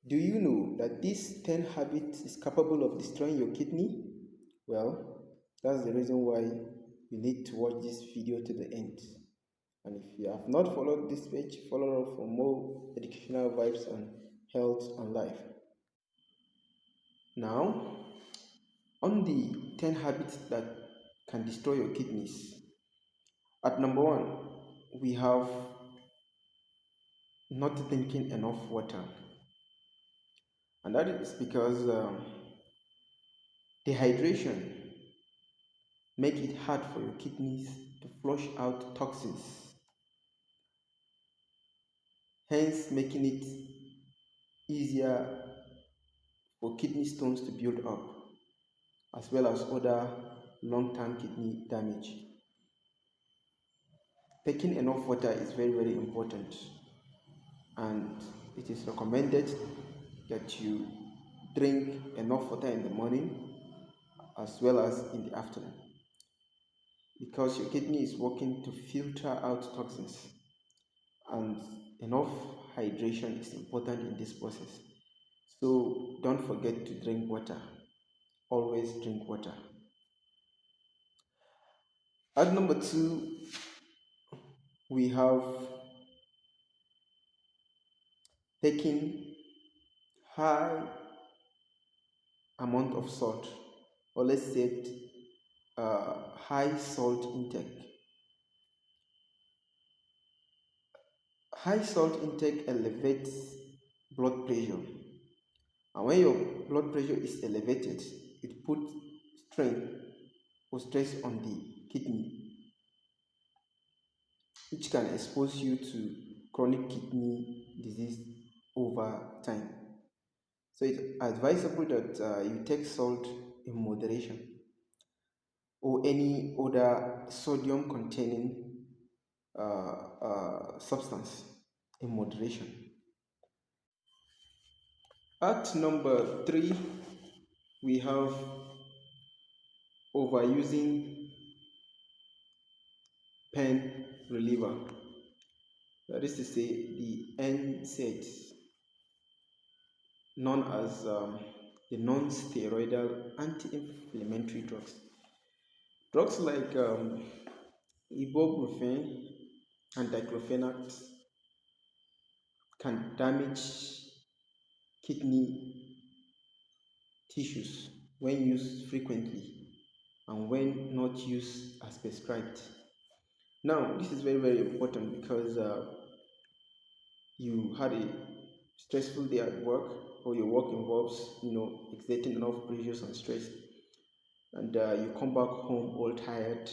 Do you know that this 10 habits is capable of destroying your kidney? Well, that's the reason why you need to watch this video to the end. And if you have not followed this page, follow up for more educational vibes on health and life. Now, on the 10 habits that can destroy your kidneys. At number one, we have not drinking enough water. And that is because dehydration make it hard for your kidneys to flush out toxins, hence making it easier for kidney stones to build up, as well as other long-term kidney damage. Taking enough water is very, very important, and it is recommended that you drink enough water in the morning as well as in the afternoon, because your kidney is working to filter out toxins, and enough hydration is important in this process. So don't forget to drink water. Always drink water. At number two, we have taking high amount of salt, or let's say high salt intake. High salt intake elevates blood pressure, and when your blood pressure is elevated, it puts strain or stress on the kidney, which can expose you to chronic kidney disease over time. So it's advisable that you take salt in moderation, or any other sodium containing substance in moderation. At number three, we have overusing pain reliever. That is to say, the NSAIDs, known as the non-steroidal anti-inflammatory drugs. Drugs like ibuprofen and diclofenac can damage kidney tissues when used frequently and when not used as prescribed. Now, this is very, very important because you had a stressful day at work, or your work involves, exerting enough pressures and stress, and you come back home all tired,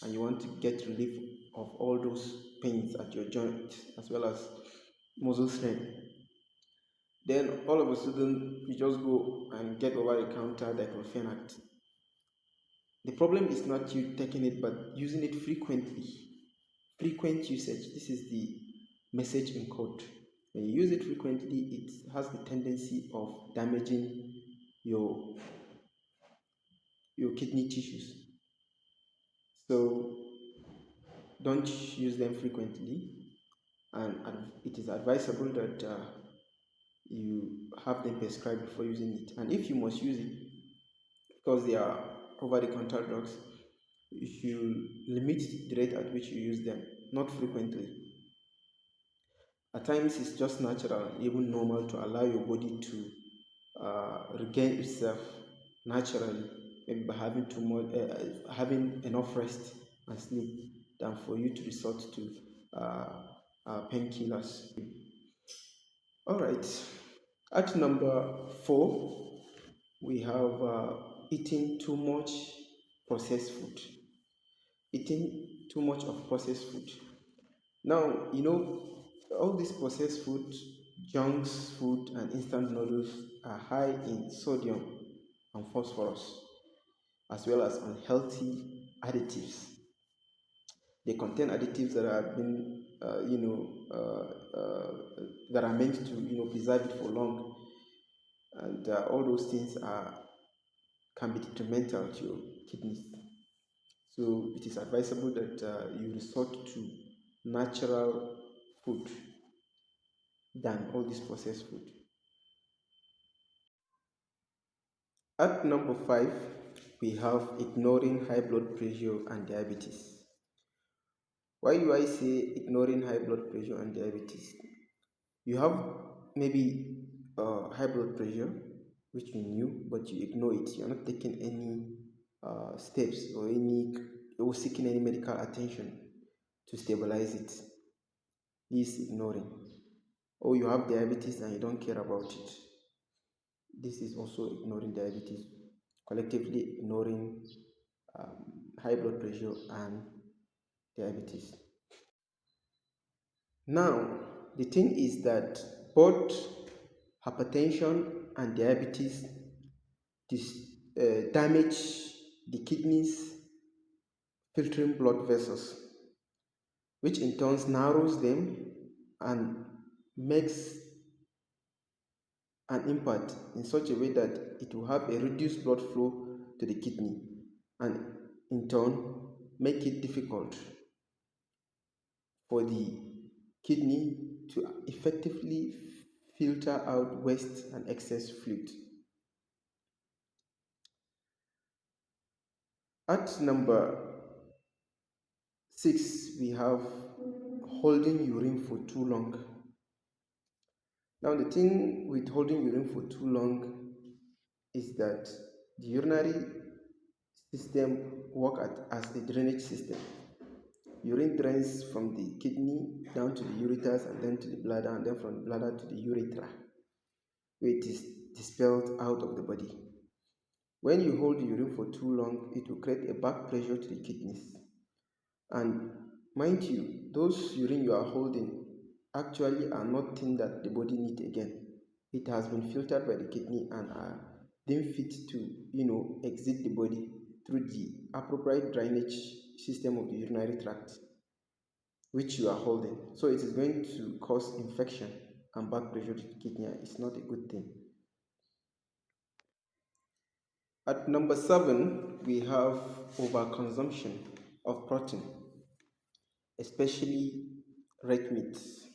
and you want to get relief of all those pains at your joint as well as muscle strain. Then all of a sudden, you just go and get over the counter diclofenac. The problem is not you taking it, but using it frequently. Frequent usage. This is the message in code. When you use it frequently, it has the tendency of damaging your kidney tissues. So don't use them frequently, and it is advisable that you have them prescribed before using it. And if you must use it, because they are over-the-counter drugs, you should limit the rate at which you use them, not frequently. At times, it's just natural, even normal, to allow your body to regain itself naturally, maybe by having enough rest and sleep, than for you to resort to painkillers. All right. At number four, we have eating too much processed food. Eating too much of processed food. Now, all this processed food, junks food, and instant noodles are high in sodium and phosphorus, as well as unhealthy additives. They contain additives that have been, that are meant to, preserve it for long, and all those things can be detrimental to your kidneys. So it is advisable that you resort to natural food than all this processed food. At number 5, we have ignoring high blood pressure and diabetes. Why do I say ignoring high blood pressure and diabetes? You have maybe high blood pressure, which you knew, but you ignore it. You're not taking any steps or seeking any medical attention to stabilize it. This is ignoring. Or you have diabetes and you don't care about it. This is also ignoring diabetes, collectively ignoring high blood pressure and diabetes. Now, the thing is that both hypertension and diabetes damage the kidneys filtering blood vessels, which in turn narrows them and makes an impact in such a way that it will have a reduced blood flow to the kidney and in turn make it difficult for the kidney to effectively filter out waste and excess fluid. At number 6, we have holding urine for too long. Now, the thing with holding urine for too long is that the urinary system works as a drainage system. Urine drains from the kidney down to the ureters and then to the bladder, and then from the bladder to the urethra, where it is dispelled out of the body. When you hold the urine for too long, it will create a back pressure to the kidneys. And mind you, those urine you are holding actually are not things that the body needs again. It has been filtered by the kidney and are deemed fit to exit the body through the appropriate drainage system of the urinary tract, which you are holding. So it is going to cause infection and back pressure to the kidney. It's not a good thing. At number 7, we have overconsumption of protein, especially red meats.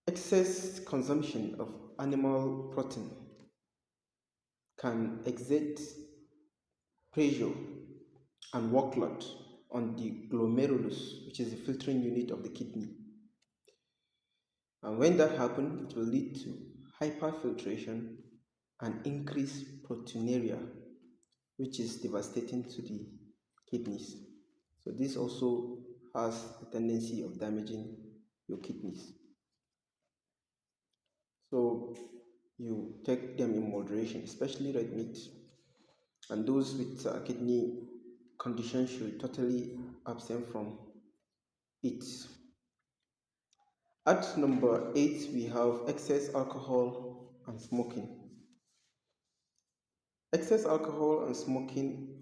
Excess consumption of animal protein can exert pressure and workload on the glomerulus, which is the filtering unit of the kidney. And when that happens, it will lead to hyperfiltration and increased proteinuria, which is devastating to the kidneys. So this also has a tendency of damaging your kidneys. So you take them in moderation, especially red meat. And those with kidney condition should totally abstain from it. At number 8, we have excess alcohol and smoking. Excess alcohol and smoking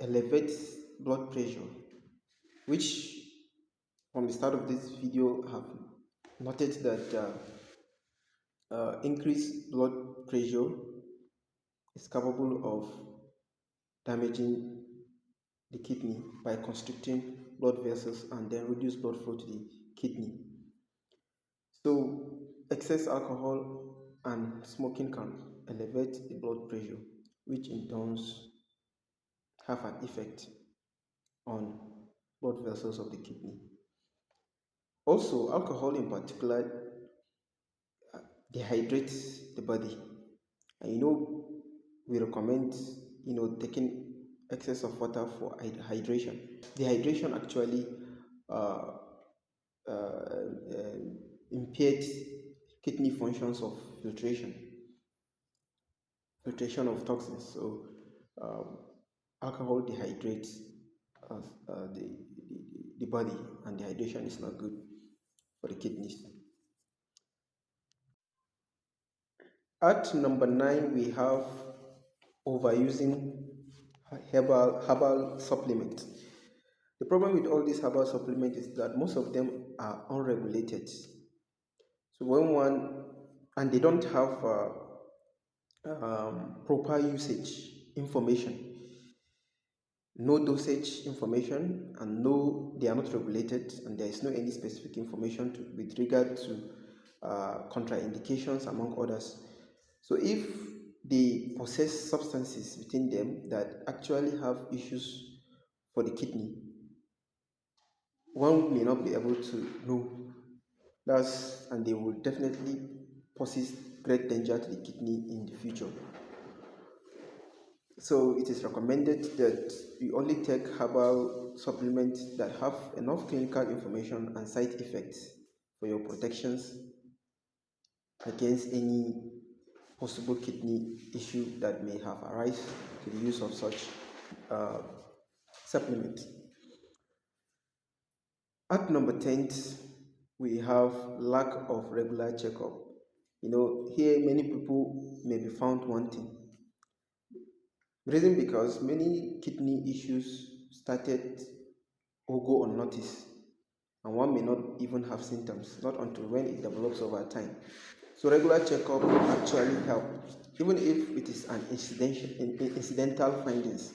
elevates blood pressure, which from the start of this video have noted that increased blood pressure is capable of damaging the kidney by constricting blood vessels and then reduce blood flow to the kidney. So excess alcohol and smoking can elevate the blood pressure, which in turn have an effect on blood vessels of the kidney. Also, alcohol in particular dehydrates the body, and we recommend taking excess of water for hydration. Dehydration actually uh, uh, impaired kidney functions of filtration of toxins. So um, alcohol dehydrates the body, and dehydration is not good for the kidneys. At number 9, we have overusing herbal supplements. The problem with all these herbal supplements is that most of them are unregulated. So and they don't have proper usage information, no dosage information, and they are not regulated, and there is no any specific information with regard to contraindications among others. So if they possess substances within them that actually have issues for the kidney. One may not be able to know. And they will definitely poses great danger to the kidney in the future. So it is recommended that you only take herbal supplements that have enough clinical information and side effects for your protections against any possible kidney issue that may have arisen to the use of such uh, supplement. At number 10, we have lack of regular checkup. Here many people may be found wanting. Reason because many kidney issues started or go unnoticed, and one may not even have symptoms, not until when it develops over time. So regular checkup actually help, even if it is an incidental findings.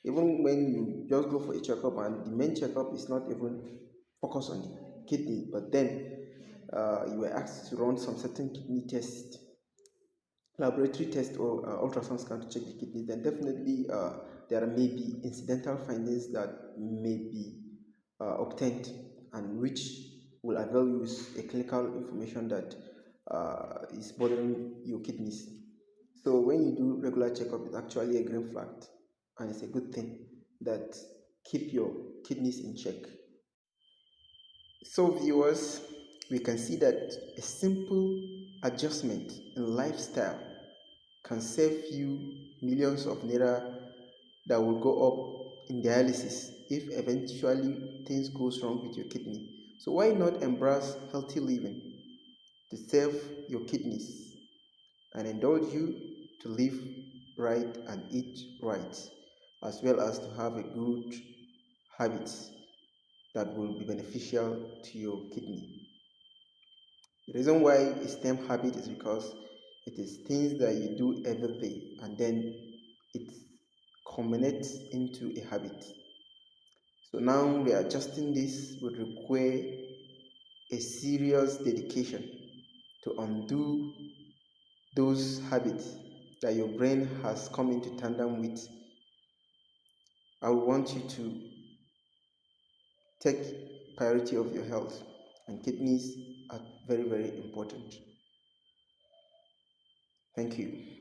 Even when you just go for a checkup and the main checkup is not even focused on the kidney, but then you were asked to run some certain kidney tests, laboratory test or ultrasound scan to check the kidney, then definitely there may be incidental findings that may be obtained and which will avail you with a clinical information that is bothering your kidneys. So when you do regular checkup, it's actually a green flag and it's a good thing that keep your kidneys in check. So viewers, we can see that a simple adjustment in lifestyle can save you millions of naira that will go up in dialysis if eventually things goes wrong with your kidney. So why not embrace healthy living to save your kidneys and indulge you to live right and eat right, as well as to have a good habits that will be beneficial to your kidney. The reason why it's termed habit is because it is things that you do every day and then it culminates into a habit. So now readjusting this would require a serious dedication to undo those habits that your brain has come into tandem with. I want you to take priority of your health, and kidneys are very, very important. Thank you.